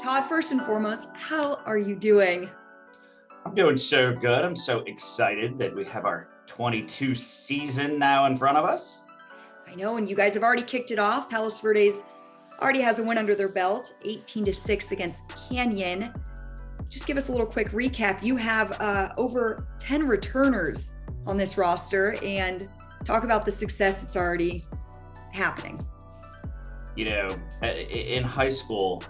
Todd, first and foremost, how are you doing? I'm doing so good. I'm so excited that we have our 22 season now in front of us. I know, and you guys have already kicked it off. Palos Verdes already has a win under their belt, 18-6 against Canyon. Just give us a little quick recap. You have over 10 returners on this roster, and talk about the success that's already happening. You know, in high school,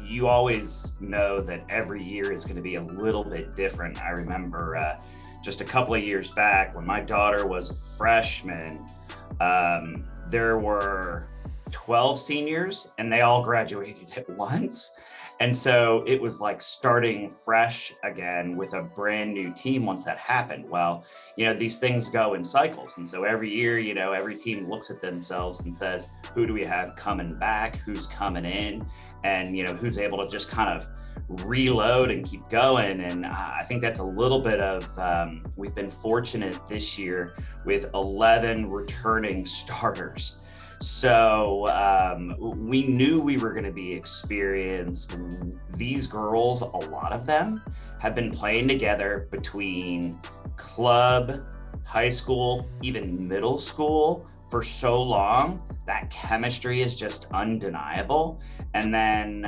you always know that every year is going to be a little bit different. I remember just a couple of years back when my daughter was a freshman, there were 12 seniors and they all graduated at once. And so it was like starting fresh again with a brand new team once that happened. Well, you know, these things go in cycles. And so every year, you know, every team looks at themselves and says, who do we have coming back? Who's coming in? And, you know, who's able to just kind of reload and keep going. And I think that's a little bit of, we've been fortunate this year with 11 returning starters. So we knew we were going to be experienced. These girls, a lot of them have been playing together between club, high school, even middle school for so long. That chemistry is just undeniable. And then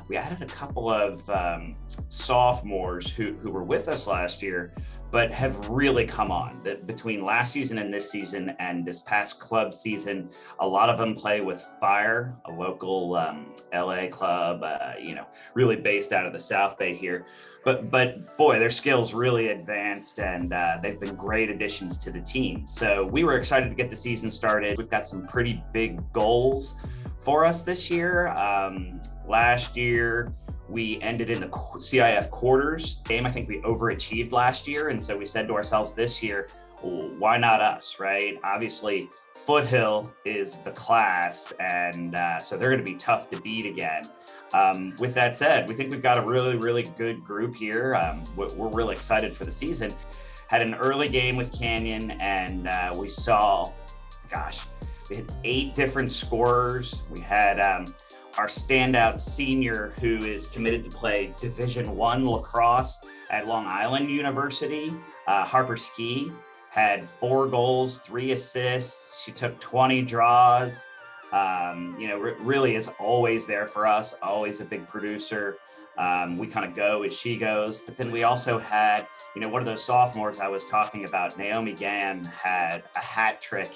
we added a couple of sophomores who were with us last year, but have really come on. Between last season and this past club season, a lot of them play with Fire, a local LA club, you know, really based out of the South Bay here. But boy, their skills really advanced, and they've been great additions to the team. So we were excited to get the season started. We've got some pretty big goals for us this year. Last year, we ended in the CIF quarters game. I think we overachieved last year. And so we said to ourselves this year, why not us, right? Obviously, Foothill is the class, and so they're going to be tough to beat again. With that said, we think we've got a really, really good group here. We're really excited for the season. Had an early game with Canyon, and we saw, we had 8 different scorers. We had our standout senior who is committed to play Division I lacrosse at Long Island University. Harper Ski had 4 goals, 3 assists. She took 20 draws. You know, really is always there for us, always a big producer. We kind of go as she goes. But then we also had, you know, one of those sophomores I was talking about, Naomi Gann, had a hat trick.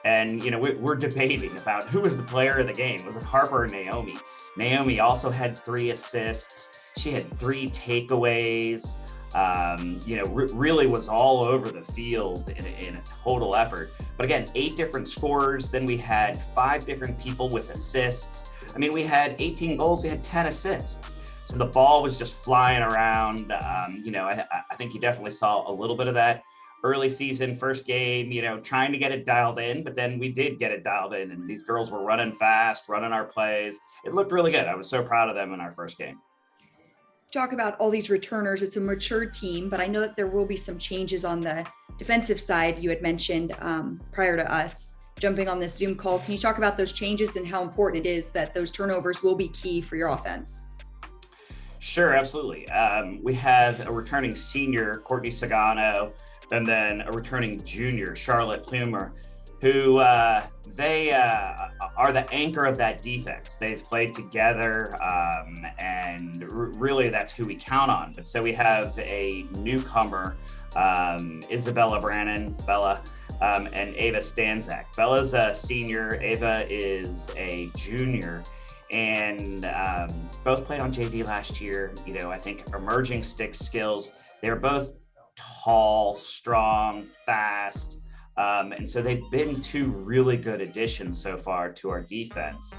And, you know, we're debating about who was the player of the game. Was it Harper or Naomi? Naomi also had 3 assists. She had 3 takeaways. You know, really was all over the field in a total effort. But again, 8 different scorers. Then we had 5 different people with assists. I mean, we had 18 goals. We had 10 assists. So the ball was just flying around. You know, I think you definitely saw a little bit of that early season, first game, you know, trying to get it dialed in, but then we did get it dialed in, and these girls were running fast, running our plays. It looked really good. I was so proud of them in our first game. Talk about all these returners. It's a mature team, but I know that there will be some changes on the defensive side. You had mentioned prior to us jumping on this Zoom call. Can you talk about those changes and how important it is that those turnovers will be key for your offense? Sure, absolutely. We had a returning senior, Courtney Sagano, and then a returning junior, Charlotte Plumer, who they are the anchor of that defense. They've played together, and really that's who we count on. But so we have a newcomer, Isabella Brannon, Bella, and Ava Stanzak. Bella's a senior, Ava is a junior, and both played on JV last year. You know, I think emerging stick skills. They're both tall, strong, fast. And so they've been 2 really good additions so far to our defense.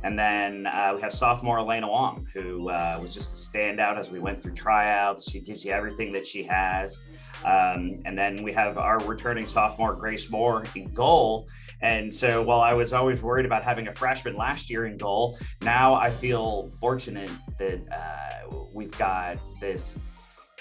And then we have sophomore Elena Wong, who was just a standout as we went through tryouts. She gives you everything that she has. And then we have our returning sophomore, Grace Moore, in goal. And so while I was always worried about having a freshman last year in goal, now I feel fortunate that we've got this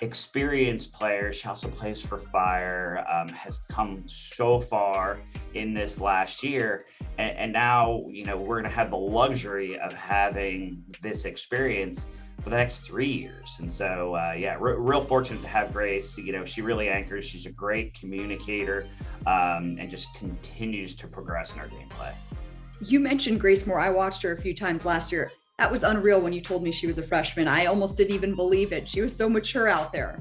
experienced player. She also plays for Fire, has come so far in this last year. And now, we're going to have the luxury of having this experience for the next 3 years. And so, real fortunate to have Grace. She really anchors. She's a great communicator, and just continues to progress in her gameplay. You mentioned Grace Moore. I watched her a few times last year. That was unreal when you told me she was a freshman. I almost didn't even believe it. She was so mature out there.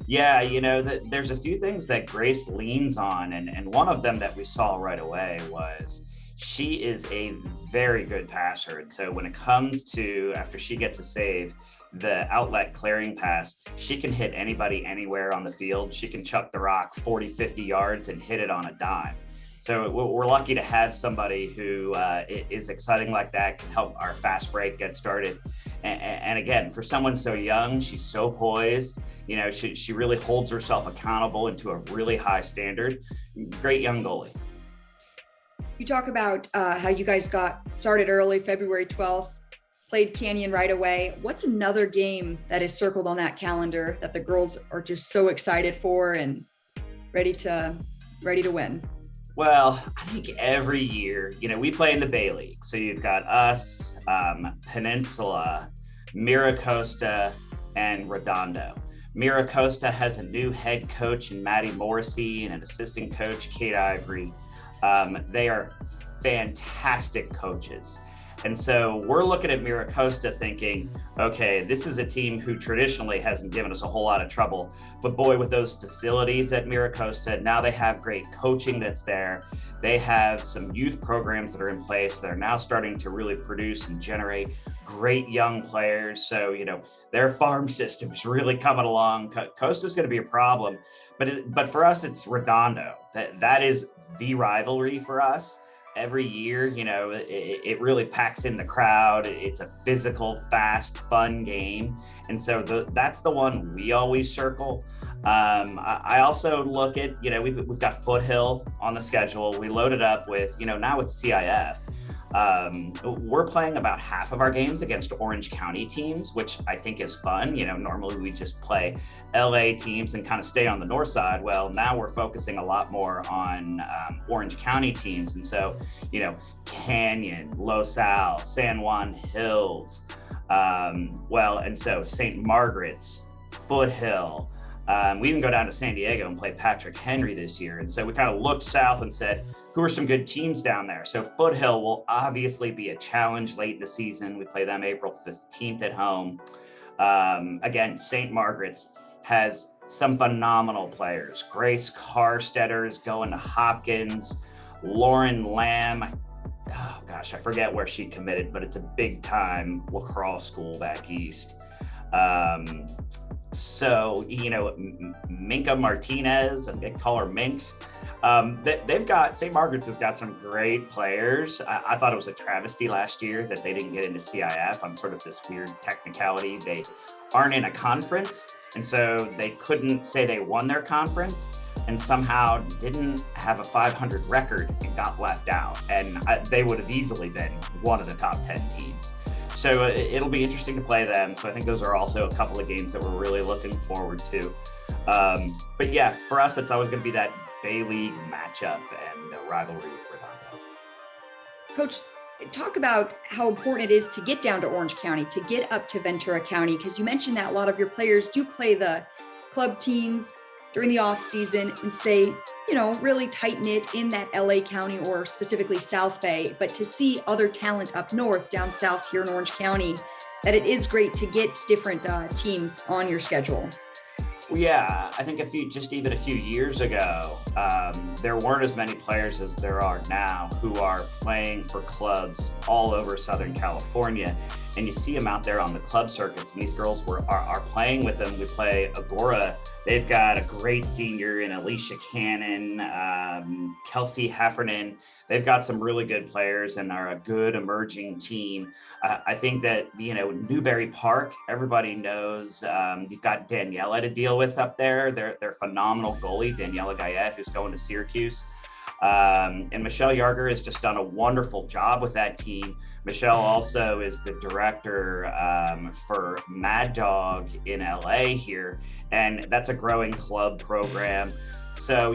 Yeah, there's a few things that Grace leans on, and one of them that we saw right away was she is a very good passer. And so when it comes to, after she gets a save, the outlet clearing pass, she can hit anybody anywhere on the field. She can chuck the rock 40, 50 yards and hit it on a dime. So we're lucky to have somebody who is exciting like that, can help our fast break get started. And again, for someone so young, she's so poised. She really holds herself accountable and to a really high standard. Great young goalie. You talk about how you guys got started early, February 12th, played Canyon right away. What's another game that is circled on that calendar that the girls are just so excited for and ready to win? Well, I think every year, we play in the Bay League. So you've got us, Peninsula, Miracosta, and Redondo. Miracosta has a new head coach in Maddie Morrissey and an assistant coach, Kate Ivory. They are fantastic coaches. And so we're looking at Miracosta thinking, okay, this is a team who traditionally hasn't given us a whole lot of trouble, but boy, with those facilities at Miracosta, now they have great coaching that's there. They have some youth programs that are in place that are now starting to really produce and generate great young players. So, their farm system is really coming along. Costa's going to be a problem, but for us, it's Redondo. That is the rivalry for us. Every year, it really packs in the crowd. It's a physical, fast, fun game. And so that's the one we always circle. I also look at, we've got Foothill on the schedule. We loaded up with, now with CIF. We're playing about half of our games against Orange County teams, which I think is fun. Normally we just play LA teams and kind of stay on the north side. Well, now we're focusing a lot more on Orange County teams. And so, Canyon, Los Al, San Juan Hills, and so St. Margaret's, Foothill. We even go down to San Diego and play Patrick Henry this year. And so we kind of looked south and said, who are some good teams down there? So Foothill will obviously be a challenge late in the season. We play them April 15th at home. Again, St. Margaret's has some phenomenal players. Grace Carstetter is going to Hopkins. Lauren Lamb, I forget where she committed, but it's a big time lacrosse school back east. So, Minka Martinez, and they call her Minx. They've got, St. Margaret's has got some great players. I thought it was a travesty last year that they didn't get into CIF on sort of this weird technicality. They aren't in a conference, and so they couldn't say they won their conference and somehow didn't have a 500 record and got left out. And they would have easily been one of the top 10 teams. So it'll be interesting to play them. So I think those are also a couple of games that we're really looking forward to. But yeah, for us, it's always going to be that Bay League matchup and the rivalry with Redondo. Coach, talk about how important it is to get down to Orange County, to get up to Ventura County, because you mentioned that a lot of your players do play the club teams during the off season and stay, really tight knit in that LA County or specifically South Bay. But to see other talent up north, down south here in Orange County, that it is great to get different teams on your schedule. Well, yeah, I think even a few years ago, there weren't as many players as there are now who are playing for clubs all over Southern California. And you see them out there on the club circuits, and these girls are playing with them. We play Agora. They've got a great senior in Alicia Cannon, Kelsey Heffernan. They've got some really good players and are a good emerging team. I think that, Newberry Park, everybody knows. You've got Daniela to deal with up there. They're phenomenal goalie, Daniela Gayette, who's going to Syracuse. And Michelle Yarger has just done a wonderful job with that team. Michelle also is the director for Mad Dog in LA here, and that's a growing club program. So,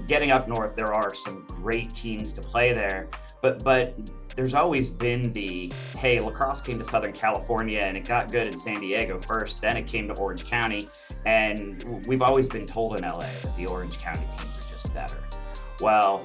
getting up north, there are some great teams to play there, but there's always been hey, lacrosse came to Southern California and it got good in San Diego first, then it came to Orange County, and we've always been told in LA that the Orange County teams are just better. Well,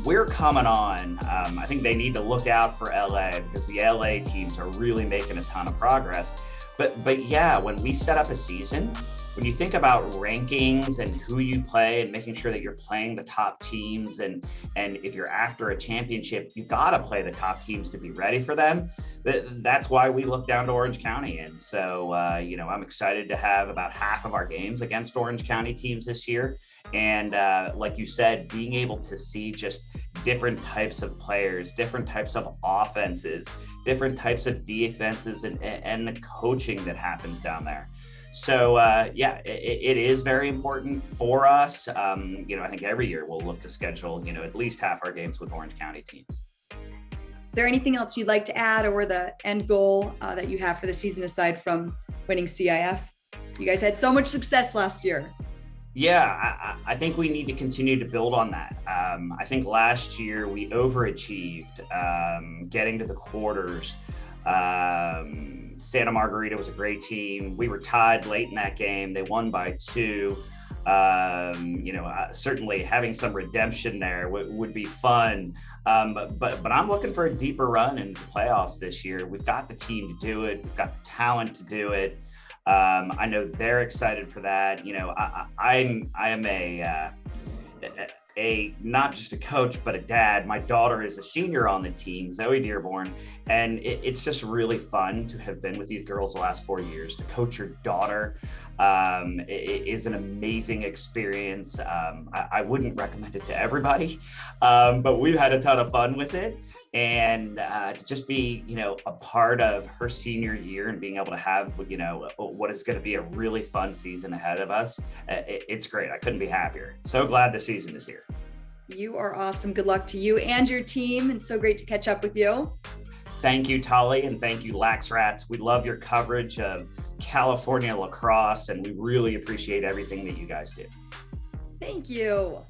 we're coming on. I think they need to look out for LA because the LA teams are really making a ton of progress. But yeah, when we set up a season, when you think about rankings and who you play and making sure that you're playing the top teams, and if you're after a championship, you got to play the top teams to be ready for them. That's why we look down to Orange County. And so, I'm excited to have about half of our games against Orange County teams this year. And like you said, being able to see just different types of players, different types of offenses, different types of defenses, and the coaching that happens down there. So it is very important for us. I think every year we'll look to schedule, at least half our games with Orange County teams. Is there anything else you'd like to add, or the end goal that you have for the season aside from winning CIF? You guys had so much success last year. Yeah, I think we need to continue to build on that. I think last year we overachieved, getting to the quarters. Santa Margarita was a great team. We were tied late in that game. They won by 2. Certainly having some redemption there would be fun. But I'm looking for a deeper run in the playoffs this year. We've got the team to do it. We've got the talent to do it. I know they're excited for that. I am a not just a coach, but a dad. My daughter is a senior on the team, Tood Dearborn, and it's just really fun to have been with these girls the last 4 years. To coach your daughter it is an amazing experience. I wouldn't recommend it to everybody, but we've had a ton of fun with it. And to just be, a part of her senior year and being able to have, what is going to be a really fun season ahead of us, it's great. I couldn't be happier. So glad the season is here. You are awesome. Good luck to you and your team. And so great to catch up with you. Thank you, Tauli, and thank you, Laxratz. We love your coverage of California lacrosse, and we really appreciate everything that you guys do. Thank you.